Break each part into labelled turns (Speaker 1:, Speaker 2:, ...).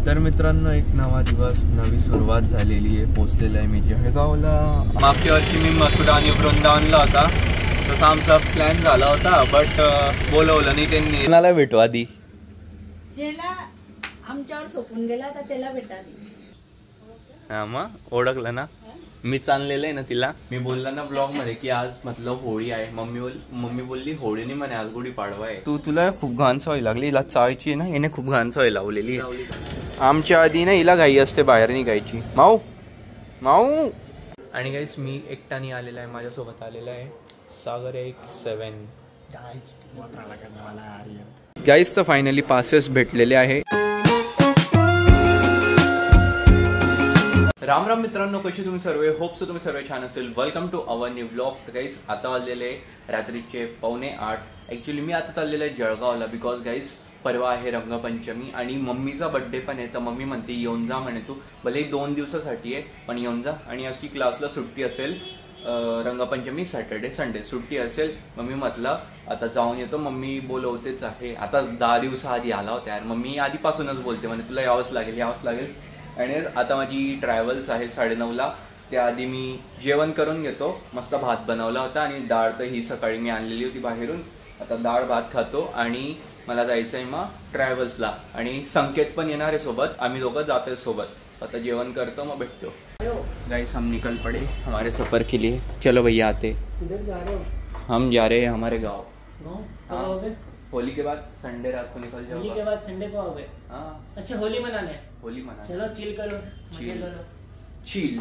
Speaker 1: तर मित्रांनो, एक नवा दिवस, नवी सुरुवात झालेली आहे. पोचलेला आहे मी जळगावला. मागच्या वर्षी मी मथुरा आणि वृंदावनला होता, तसा आमचा प्लॅन झाला होता, बट बोलवलं नाही त्यांनी. कोणाला भेटू आधी?
Speaker 2: ज्याला आमच्यावर सोपून गेला तर त्याला भेटाली.
Speaker 1: हा मग ओळखलं ना, मी चाललेलं आहे ना तिला. मी बोलला ना ब्लॉग मध्ये की आज मतलब होळी आहे. मम्मी बोलली होळी नाही म्हणे, आज गुढी पाडवा आहे. तुला खूप घाण सवय लागली, हिला चाळीची आहे ना, हिने खूप घाण सवय लावलेली. आमच्या आधी ना हिला घाई असते बाहेर निघायची. माऊ माऊ. आणि गाईस मी एकटाने आलेला आहे, माझ्यासोबत आलेला आहे सागर 7. गाईस तर फायनली पासेस भेटलेले आहे. राम राम मित्रांनो, कशी तुम्ही सर्व? होप सो तुम्ही सर्व छान असेल. Welcome to our new blog. तर गाईस आता वाजलेले रात्रीचे 7:45. ॲक्च्युली मी आता चाललेलं आहे जळगावला, बिकॉज गाईस परवा आहे रंगपंचमी आणि मम्मीचा बड्डे पण आहे. तर मम्मी म्हणते येऊन जा म्हणे, तू भले 2 दिवसासाठी आहे पण येऊन जा. आणि अशी क्लासला सुट्टी असेल, रंगपंचमी सॅटर्डे संडे सुट्टी असेल. मम्मी म्हटलं आता जाऊन येतो. मम्मी बोलवतेच आहे, आता 10 दिवसाआधी आला होता यार. मम्मी आधीपासूनच बोलते म्हणे तुला यावंच लागेल. आणि आता माझी ट्रॅव्हल्स आहे 9:30ला. त्याआधी मी जेवण करून घेतो. मस्त भात बनवला होता आणि डाळ तर ही सकाळी मी आणलेली होती बाहेरून. आता डाळ भात खातो आणि मला जायचं आहे मग ट्रॅव्हल्सला. आणि संकेत पण येणार आहे सोबत, आम्ही दोघं जातोय सोबत. आता जेवण करतो मग भेटतो. गाइस हम निकल पड़े हमारे सफर के लिए. चलो भैया आते.
Speaker 2: किधर जा रहे हो?
Speaker 1: हम जा रहे हैं हमारे गाँव.
Speaker 3: होली के बाद संडे रात को निकल जाओ.
Speaker 2: होली के बाद संडे को आओगे?
Speaker 3: हाँ.
Speaker 2: अच्छा, होली मनाने.
Speaker 3: होली मना.
Speaker 2: चलो चिल करो.
Speaker 1: चिल.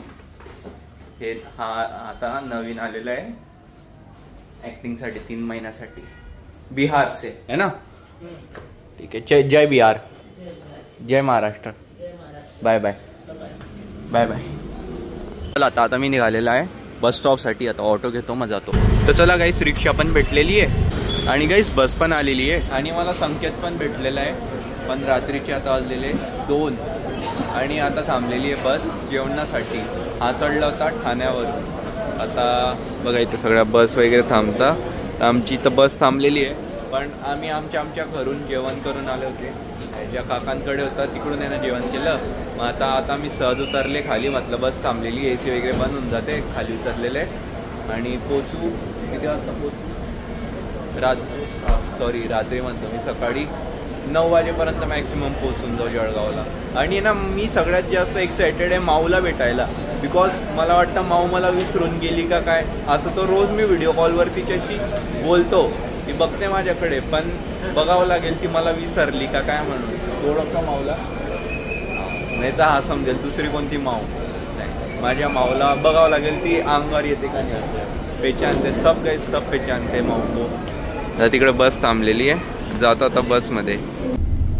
Speaker 1: हे हा आता नवीन आलेला आहे ऍक्टिंग साठी 3 महिन्यासाठी, बिहार से है ना. ठीक है, जय बिहार, जय Maharashtra. Bye bye bye bye. चला आता मी निघालेला आहे बस स्टॉप साठी. आता ऑटो घेतो मग जातो. तर चला गाईस, रिक्षा पण भेटलेली आहे आणि गाईस बस पण आलेली आहे आणि मला संकेत पण भेटलेला आहे. पण रात्रीचे आता वाजलेले 2 आणि आता थांबलेली आहे बस जेवणासाठी. हा चढला होता ठाण्यावरून. आता बघा इथं सगळ्या बस वगैरे थांबता. आमची तर बस थांबलेली आहे, पण आम्ही आमच्या घरून जेवण करून आले होते. ज्या काकांकडे होता तिकडून यानं जेवण केलं. मग आता मी सहज उतरले खाली. म्हटलं बस थांबलेली, AC वगैरे बंद होऊन जाते. खाली उतरलेले आणि पोचू. किती वाजता पोचू? रात्री म्हणतो मी, सकाळी 9 वाजेपर्यंत मॅक्सिमम पोचून जाऊ जळगावला. आणि ना मी सगळ्यात जास्त एक्सायटेड आहे माऊला भेटायला, बिकॉज मला वाटतं माऊ मला विसरून गेली का काय. असं तो रोज मी व्हिडिओ कॉलवर तिच्याशी बोलतो, ती बघते माझ्याकडे, पण बघावं लागेल ती मला विसरली का काय म्हणून. ओळखता माऊला? नाही तर हा समजेल दुसरी कोणती माऊ नाही. माझ्या माऊला बघावं लागेल ती अंगावर येते का नाही. पेचानते सब गए, सब पेचानते माऊ को. तर तिकडे बस थांबलेली आहे, जातो आता बसमध्ये.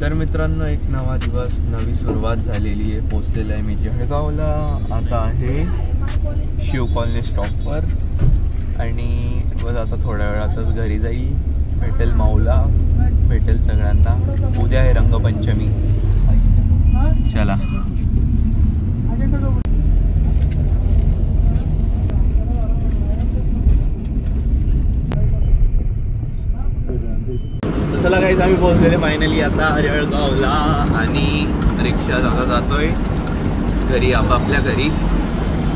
Speaker 1: तर मित्रांनो, एक नवा दिवस, नवी सुरुवात झालेली आहे. पोचलेला आहे मी जळगावला. आता आहे शिव कॉलनी स्टॉपवर आणि बस आता थोड्या वेळातच घरी जाईल. भेटेल माऊला, भेटेल सगळ्यांना. उद्या आहे रंगपंचमी. चला. चला गाईस, आम्ही पोहोचलेले फायनली आता जळगावला आणि रिक्षा जातोय घरी, आपापल्या घरी.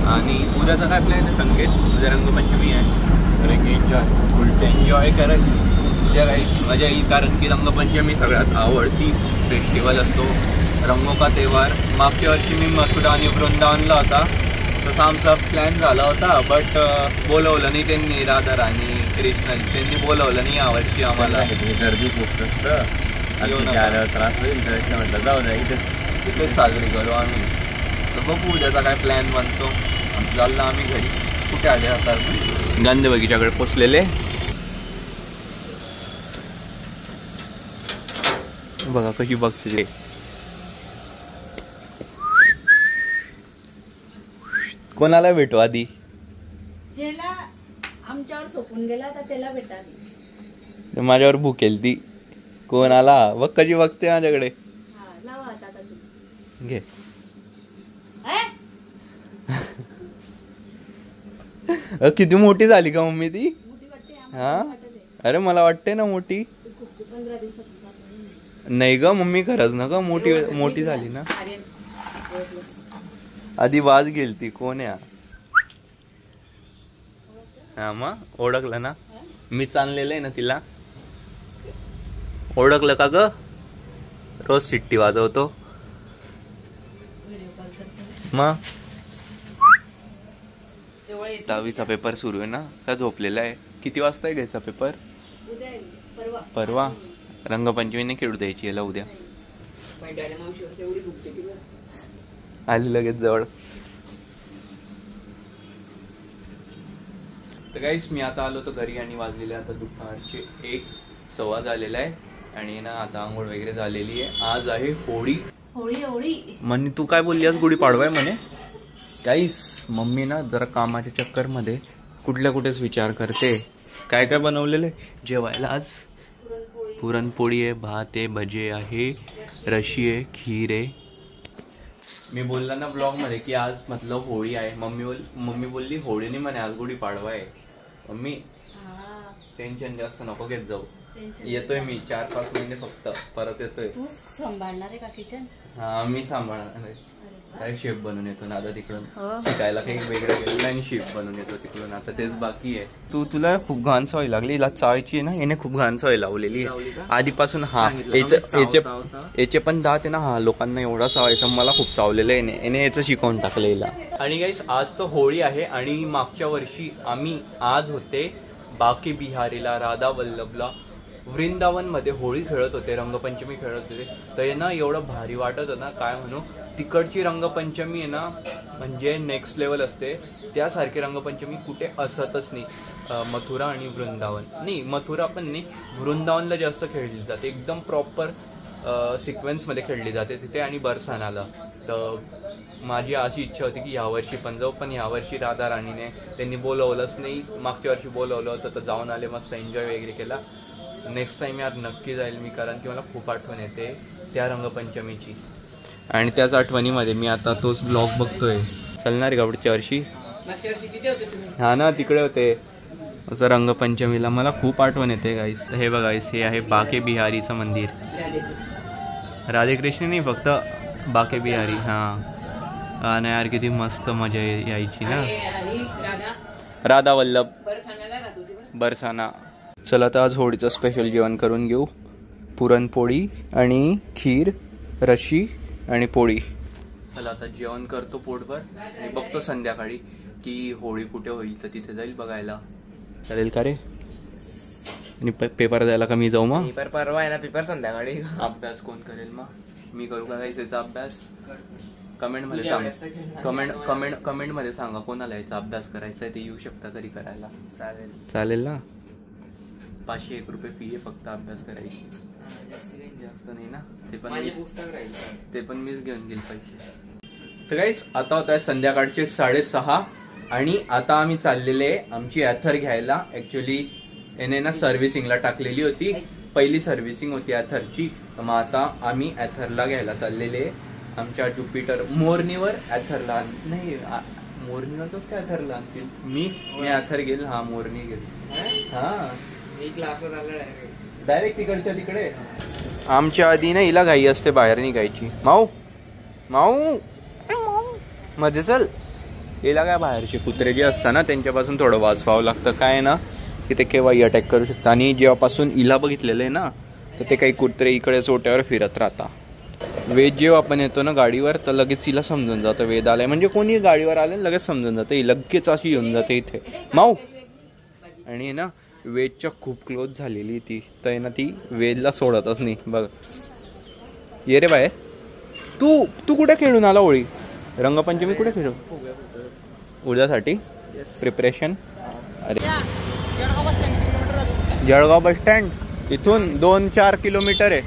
Speaker 1: आणि उद्याचा काय प्लॅन आहे संकेत? उद्या रंगपंचमी आहे, तर फुल एन्जॉय करत उद्या गाईस मजा येईल. कारण की रंगपंचमी सगळ्यात आवडती फेस्टिवल असतो, रंगों का त्योहार. मागच्या वर्षी मी मथुरा आणि वृंदावनला होता, तसा आमचा प्लॅन झाला होता, बट बोलवलं नाही त्यांनी. राधा राणी कृष्ण त्यांनी बोलवलं नाही यावर्षी आम्हाला.
Speaker 3: गर्दी खूप असतं, त्रास होईल त्यापेक्षा म्हटलं जाऊ द्या
Speaker 1: इथेच साजरी करू आम्ही. तर बघू उद्याचा काय प्लॅन बनतो. चाललं आम्ही घरी. कुठे आले आता? गांधी बगीच्याकडे पोचलेले. बघा कशी बघते. कोणाला भेटू आधी?
Speaker 2: ज्याला आमच्यावर सोपून गेला तर त्याला भेटाली.
Speaker 1: माझ्यावर भूकेल ती. कोणाला बघ कशी बघते माझ्याकडे.
Speaker 2: लावा आता तू
Speaker 1: घे. किती मोठी झाली का मम्मी ती? हा, अरे मला वाटते ना मोठी.
Speaker 2: 15 दिवसात
Speaker 1: नाही ग मम्मी खरंच ना ग मोठी झाली ना. आधी वाज गेलती कोण आहे हा मग ओळखलं ना मी चाललेलं आहे ना तिला. ओळखलं का ग रोज शिट्टी वाजवतो मग. 10वीचा पेपर सुरू आहे ना का झोपलेला आहे. किती वाजता घ्यायचा पेपर परवा. रंगपंचमीने खेळू द्यायची याला उद्या. आली लगेच जवळ. तर गाईस मी आता आलो तो घरी आणि वाजलेले आता दुपारचे 1:15 झालेला आहे आणि ना आता आंघोळ वगैरे झालेली आहे. आज आहे होळी. म्हणे तू काय बोलली आज गुढी पाडवा आहे म्हणे. गाईस मम्मी ना जरा कामाच्या चक्कर मध्ये कुठल्या कुठेच विचार करते. काय काय बनवलेलं आहे जेवायला आज. पुरणपोळी आहे, भात आहे, भजे आहे, रशी आहे, खीर आहे. मी बोलला ना ब्लॉग मध्ये की आज मतलब होळी आहे. मम्मी बोलली होळी नाही म्हणे आज गुढी पाडवा आहे. मम्मी टेन्शन जास्त नको घेत जाऊ. येतोय मी 4-5 महिने फक्त परत येतोय.
Speaker 2: तू सांभाळणार आहे का किचन.
Speaker 1: हा मी सांभाळणार. शेफ बनून येतो ना आता तिकडून. शिकायला काही वेगळं गेलं आणि शेफ बनून येतो तिकडून. आता तेच बाकी आहे. तुला खूप घाण सवय लागली. हिला चावायची आहे ना. याने खूप घाण सवय लावलेली आधीपासून. हा याचे पण दात आहे ना. हा लोकांना एवढा चावायचा मला खूप चावलेलं आहे याने याचं शिकवून टाकलं हिला. आणि गाईस आज तर होळी आहे आणि मागच्या वर्षी आम्ही आज होते बाकी बिहारीला राधा वल्लभला वृंदावन मध्ये होळी खेळत होते. रंगपंचमी खेळत होते. तर ना एवढं भारी वाटत होतं ना काय म्हणू. तिकडची रंगपंचमी आहे ना म्हणजे नेक्स्ट लेवल असते. त्यासारखी रंगपंचमी कुठे असतच नाही. मथुरा आणि वृंदावन नाही. मथुरा पण नाही. वृंदावनला जास्त खेळली जाते. एकदम प्रॉपर सिक्वेन्स मध्ये खेळली जाते तिथे. आणि बरसानाला तर माझी अशी इच्छा होती की यावर्षी पण जाऊ. पण यावर्षी राधा राणीने त्यांनी बोलवलंच नाही. मागच्या वर्षी बोलवलं होतं तर जाऊन आले. मस्त एन्जॉय वगैरे केला. नेक्स्ट टाइम यार नक्की जाईल मी. कारण की मला खूप आठवण येते त्या रंगपंचमीची. आणि त्याच आठवणीमध्ये मी आता तोच ब्लॉग बघतोय. चलणार का पुढच्या वर्षी. हा ना तिकडे होते असं रंगपंचमीला. मला खूप आठवण येते गाईस. हे बघा गाईस हे आहे बाके बिहारीचं मंदिर. राधेकृष्ण नाही फक्त बाके बिहारी. हा ना यार किती मस्त मजा यायची ना. राधा वल्लभ बरसाना. चला तर आज होळीचं स्पेशल जेवण करून घेऊ. पुरणपोळी आणि खीर, रशी आणि पोळी. चला आता जेवण करतो पोटभर आणि बघतो संध्याकाळी की होळी कुठे होईल तर तिथे जाईल बघायला. चालेल का रे. आणि पेपर द्यायला का मी जाऊ मग. पेपर परवा आहे ना. पेपर संध्याकाळी. अभ्यास कोण करेल मग. मी करू का याचा अभ्यास. कमेंट मध्ये सांगा. कमेंट मध्ये सांगा कोणाला याचा अभ्यास करायचा आहे. ते येऊ शकता घरी करायला. चालेल ना. 501 रुपये फी आहे फक्त अभ्यास करायची. जास्त नाही ना. ते पण मीच घेऊन गेल पैसे. तर गाईस आता होत आहे संध्याकाळचे 6:30 आणि आता आम्ही चाललेले आमची ॲथर घ्यायला. ऍक्च्युली याने ना सर्व्हिसिंगला टाकलेली होती. पहिली सर्व्हिसिंग होती ॲथरची. मग आता आम्ही ॲथरला घ्यायला चाललेले. आमच्या ज्युपिटर मोरणीवर ॲथरला नाही. मोरणीवर कसं काय ॲथरला आणतील. मी ॲथर घेईल. हा मोरणी घेईल. हा डायरेक्ट तिकडच्या तिकडे. आमच्या आधी ना हिला घाई असते बाहेर निघायची. माऊ मध्ये चल. हिला काय बाहेरचे कुत्रे जे असतात ना त्यांच्यापासून थोडं वाचवावं लागतं. काय ना की ते केव्हाही अटॅक करू शकतात. आणि जेव्हापासून हिला बघितलेलं आहे ना तर ते काही कुत्रे इकडे सोट्यावर फिरत राहतात. वेद जेव्हा आपण येतो ना गाडीवर तर लगेच हिला समजून जातं वेद आलाय. म्हणजे कोणी गाडीवर आले लगेच समजून जातं. ही लगेच अशी येऊन जाते इथे माऊ. आणि ना वेदच्या खूप क्लोज झालेली ती. तर ना ती वेदला सोडतच नाही. बघ ये रे बाहेर. तू कुठे खेळून आला होळी. रंगपंचमी कुठे खेळू. उद्यासाठी प्रिपरेशन. अरे जळगाव बस स्टँड इथून 2-4 किलोमीटर आहे.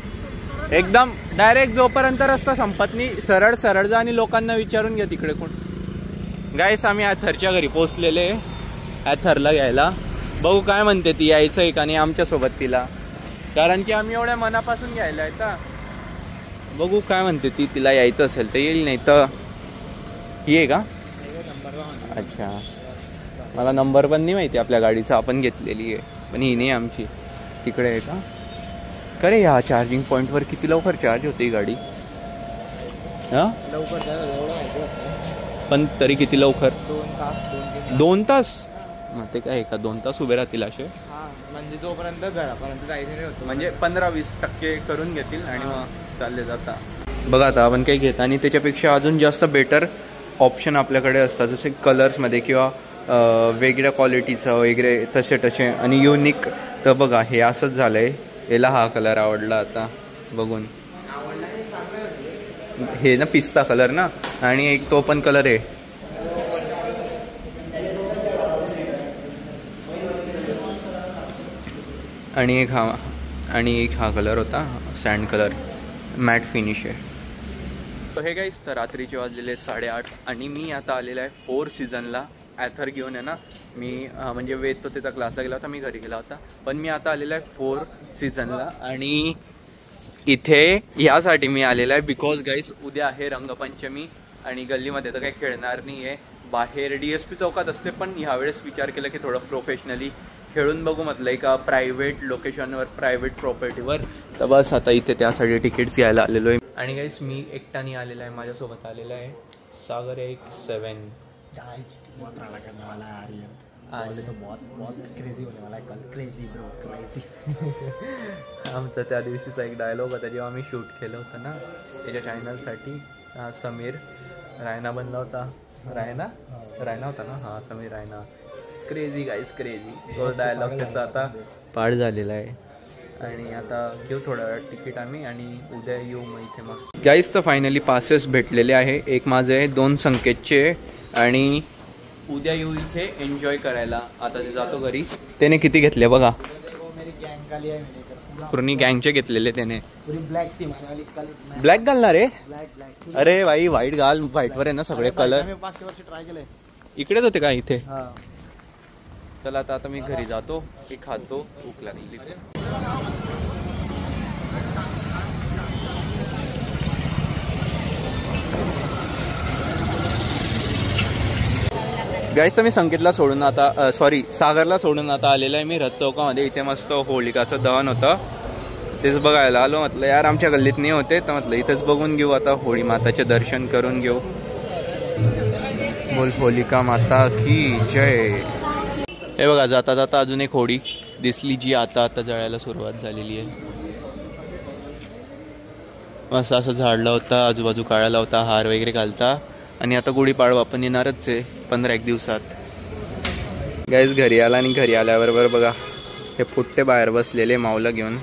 Speaker 1: एकदम डायरेक्ट जोपर्यंत रस्ता संपत नाही सरळ जा आणि लोकांना विचारून घ्या तिकडे कोण. गाईस आम्ही ॲथरच्या घरी पोहोचलेले. ॲथरला घ्यायला बघू काय म्हणते ती. यायचं आहे का नाही आमच्यासोबत तिला. कारण की आम्ही एवढ्या मनापासून घ्यायला आहे तर बघू काय म्हणते ती. तिला यायचं असेल तर येईल. नाही तर ही आहे का. अच्छा मला नंबर पण नाही माहिती आपल्या गाडीचा. आपण घेतलेली आहे पण ही नाही आमची. तिकडे आहे का. का रे या चार्जिंग पॉईंटवर किती लवकर चार्ज होते ही गाडी? हां पण तरी किती लवकर? 2 तास? मग ते काय का 2 तास उभे राहतील असे?
Speaker 3: म्हणजे जोपर्यंत घरापर्यंत जायचं नाही होतं
Speaker 1: म्हणजे 15-20% करून घेतील आणि मग चालले जाता. बघा आता आपण काही घेत आणि त्याच्यापेक्षा अजून जास्त बेटर ऑप्शन आपल्याकडे असतात, जसे कलर्समध्ये किंवा वेगळ्या क्वालिटीचं वगैरे तसे आणि युनिक. तर बघा हे असंच झालं आहे. याला हा कलर आवडला आता बघून, हे ना पिस्ता कलर ना, आणि एक तो पण कलर आहे. आणि एक हा कलर होता सँड कलर, मॅट फिनिश आहे. तर हे गाईस, तर रात्रीचे वाजलेले 8:30 आणि मी आता आलेला आहे 4 सीझनला ॲथर घेऊन आहे ना. मी म्हणजे वेद तो त्याचा क्लासला गेला होता, मी घरी गेला होता, पण मी आता आलेला आहे 4 सीझनला. आणि इथे यासाठी मी आलेला आहे बिकॉज गाईस उद्या आहे रंगपंचमी आणि गल्लीमध्ये तर काही खेळणार नाही आहे. बाहेर DSP चौकात असते, पण ह्यावेळेस विचार केला की थोडं प्रोफेशनली खेळून बघू म्हटलं, एका प्रायव्हेट लोकेशनवर, प्रायव्हेट प्रॉपर्टीवर. तर बस आता इथे त्यासाठी तिकीट्स घ्यायला आलेलो आहे. आणि गाईस मी एकटाने आलेला आहे, माझ्यासोबत आलेला आहे सागर 17. आमचा त्या दिवशीचा एक डायलॉग होता जेव्हा आम्ही शूट केलं होतं ना त्याच्या चॅनलसाठी. समीर रायना बनला होता, रायना होता ना, हां समीर रायना. क्रेझी गाईज क्रेझी, तो डायलॉग त्याचा आता पाठ झालेला आहे. आणि आता घेऊ थोडा वेळ तिकीट आम्ही आणि उद्या येऊ मग इथे मस्त. गाईज तर फायनली पासेस भेटलेले आहे, एक माझे आहे, 2 संकेतचे, आणि उद्या येऊ इथे एन्जॉय करायला. आता ते जातो घरी. त्याने किती घेतले बघा, पूर्ण गँगचे घेतलेले त्याने. ब्लॅक घालणार आहे? अरे भाई व्हाईट घाल, व्हाईटवर आहे ना सगळे कलर. इकडेच होते का इथे? चला आता मी घरी जातो, की खातो, भूक लागली. गाईस तर मी संकेतला सोडून आता सागरला सोडून आता आलेला आहे मी रथ चौकामध्ये. इथे मस्त होलिकाचं दहन होतं, तेच बघायला आलो. म्हटलं यार आमच्या गल्लीत नाही होते, तर म्हटलं इथेच बघून घेऊ, आता होळी माताचे दर्शन करून घेऊ. बोल होलिका माता की जय. हे बघा जाता जाता अजून एक होडी दिसली जी आता जळायला सुरुवात झालेली आहे. मस्त असं झाडला होता, आजूबाजू काढायला होता, हार वगैरे घालता. आणि आता गुढीपाडवा पण येणारच आहे 15-1 दिवसात. गाईज घरी आला आणि घरी आल्याबरोबर बघा हे पुट्टे बाहेर बसलेले माऊला घेऊन,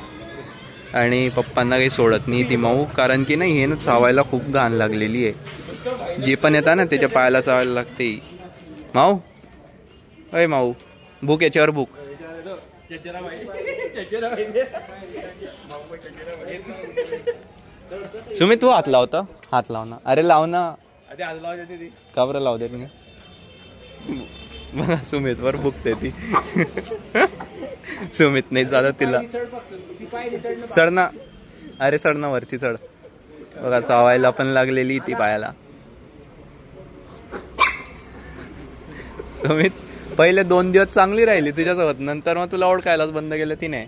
Speaker 1: आणि पप्पांना काही सोडत नाही ती माऊ, कारण की नाही हे ना चावायला खूप घाण लागलेली आहे. जे पण येतात ना त्याच्या पायाला चावायला लागते. माऊ अय माऊ, भूक याच्यावर भूक. सुमित तू हात लावता, हात लाव ना. अरे लाव ना, का बरं लाव दे मी. बघा सुमितवर भुकते ती. सुमित नाही जात तिला. चढ ना, अरे चढ ना वरती चढ. बघा चावायला पण लागलेली ती पायाला. सुमित पहिले 2 दिवस चांगली राहिली तुझ्यासोबत, नंतर मग तुला ओळखायलाच बंद केलं तिने.